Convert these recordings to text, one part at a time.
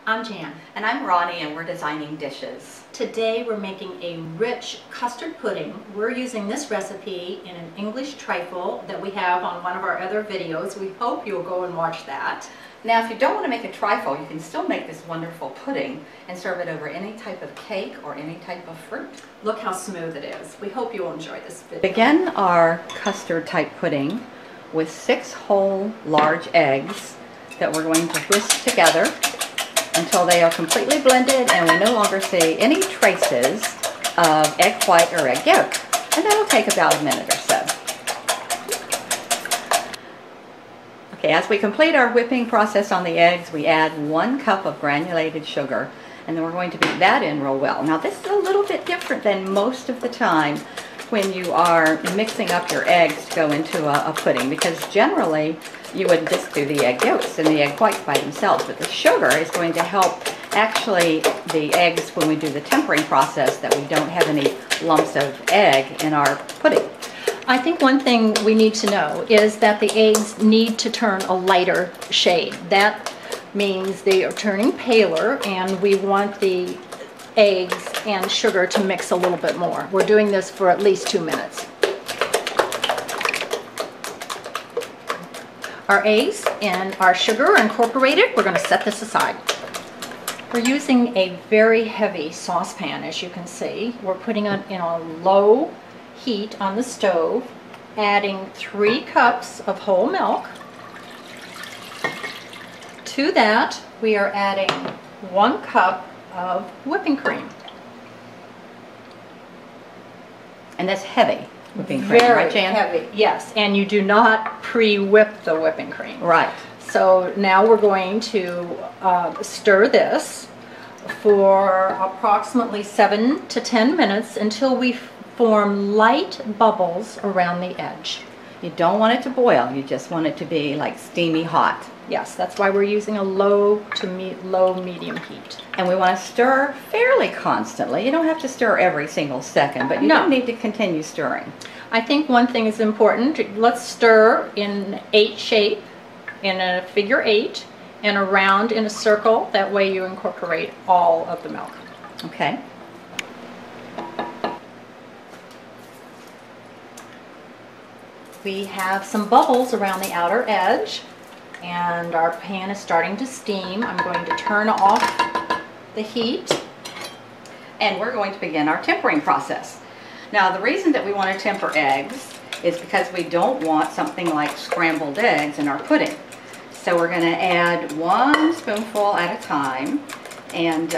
I'm Jan. And I'm Ronnie, and we're designing dishes. Today we're making a rich custard pudding. We're using this recipe in an English trifle that we have on one of our other videos. We hope you'll go and watch that. Now, if you don't want to make a trifle, you can still make this wonderful pudding and serve it over any type of cake or any type of fruit. Look how smooth it is. We hope you'll enjoy this video. Begin our custard type pudding with 6 whole large eggs that we're going to whisk together until they are completely blended and we no longer see any traces of egg white or egg yolk. And that'll take about a minute or so. Okay, as we complete our whipping process on the eggs, we add 1 cup of granulated sugar, and then we're going to beat that in real well. Now, this is a little bit different than most of the time when you are mixing up your eggs to go into a pudding, because generally you would just do the egg yolks and the egg whites by themselves, but the sugar is going to help actually the eggs when we do the tempering process, that we don't have any lumps of egg in our pudding. I think one thing we need to know is that the eggs need to turn a lighter shade. That means they are turning paler, and we want the eggs and sugar to mix a little bit more. We're doing this for at least 2 minutes. Our eggs and our sugar are incorporated. We're going to set this aside. We're using a very heavy saucepan, as you can see. We're putting it in a low heat on the stove, adding 3 cups of whole milk. To that, we are adding 1 cup of whipping cream. And that's heavy whipping cream, right, Jan? Very heavy, yes. And you do not pre-whip the whipping cream. Right. So now we're going to stir this for approximately 7 to 10 minutes until we form light bubbles around the edge. You don't want it to boil, you just want it to be like steamy hot. Yes, that's why we're using a low to medium heat. And we want to stir fairly constantly. You don't have to stir every single second, but you do need to continue stirring. I think one thing is important. Let's stir in 8 shape, in a figure 8, and around in a circle. That way you incorporate all of the milk. Okay. We have some bubbles around the outer edge, and our pan is starting to steam. I'm going to turn off the heat, and we're going to begin our tempering process. Now, the reason that we want to temper eggs is because we don't want something like scrambled eggs in our pudding. So we're going to add 1 spoonful at a time and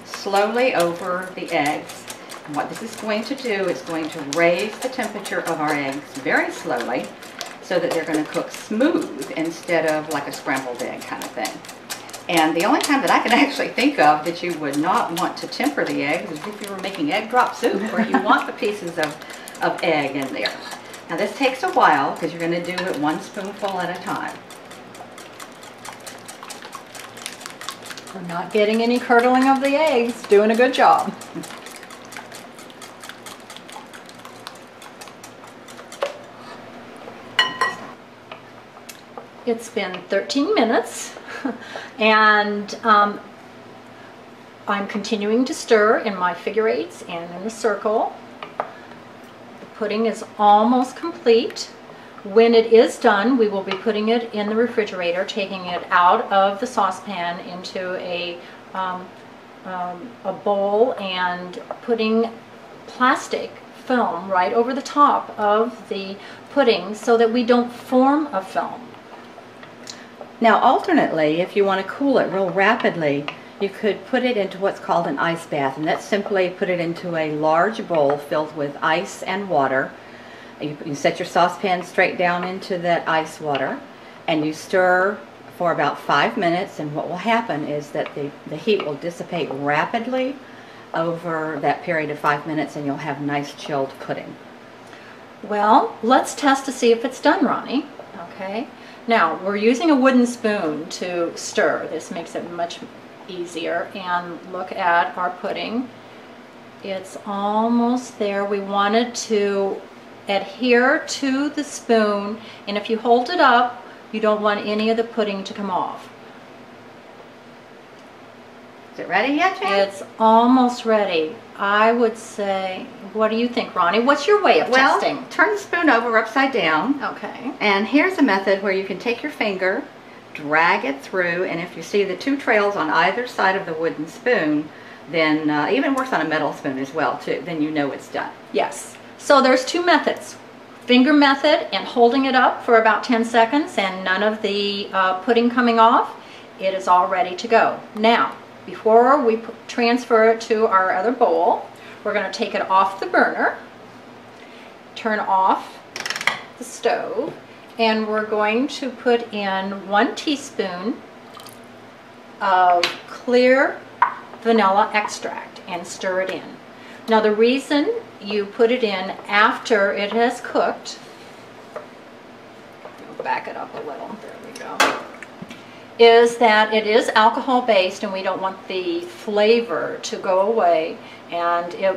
slowly over the eggs. And what this is going to do is going to raise the temperature of our eggs very slowly so that they're going to cook smooth instead of like a scrambled egg kind of thing. And the only time that I can actually think of that you would not want to temper the eggs is if you were making egg drop soup, where you want the pieces of egg in there. Now, this takes a while because you're going to do it 1 spoonful at a time. We're not getting any curdling of the eggs. Doing a good job. It's been 13 minutes, and I'm continuing to stir in my figure 8s and in the circle. The pudding is almost complete. When it is done, we will be putting it in the refrigerator, taking it out of the saucepan into a bowl and putting plastic film right over the top of the pudding so that we don't form a film. Now, alternately, if you want to cool it real rapidly, you could put it into what's called an ice bath, and that's simply put it into a large bowl filled with ice and water. You set your saucepan straight down into that ice water, and you stir for about 5 minutes, and what will happen is that the heat will dissipate rapidly over that period of 5 minutes, and you'll have nice chilled pudding. Well, let's test to see if it's done, Ronnie. Okay. Now, we're using a wooden spoon to stir. This makes it much easier. And look at our pudding. It's almost there. We wanted to adhere to the spoon, and if you hold it up, you don't want any of the pudding to come off. Is it ready yet, Jan? It's almost ready. I would say, what do you think, Ronnie? What's your way of testing? Turn the spoon over upside down. Okay. And here's a method where you can take your finger, drag it through, and if you see the two trails on either side of the wooden spoon, then even works on a metal spoon as well too, then you know it's done. Yes. So there's two methods. Finger method and holding it up for about 10 seconds and none of the pudding coming off. It is all ready to go. Now, before we transfer it to our other bowl, we're going to take it off the burner, turn off the stove, and we're going to put in 1 teaspoon of clear vanilla extract and stir it in. Now the reason you put it in after it has cooked, I'll back it up a little, there we go, is that it is alcohol based and we don't want the flavor to go away, and it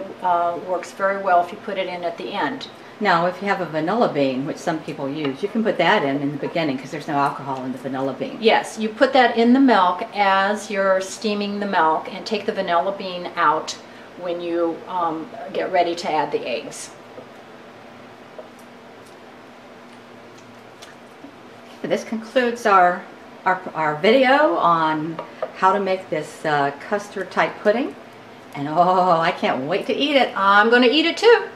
works very well if you put it in at the end. Now, if you have a vanilla bean, which some people use, you can put that in the beginning because there's no alcohol in the vanilla bean. Yes, you put that in the milk as you're steaming the milk and take the vanilla bean out when you get ready to add the eggs. This concludes our video on how to make this custard type pudding. And oh, I can't wait to eat it. I'm going to eat it too.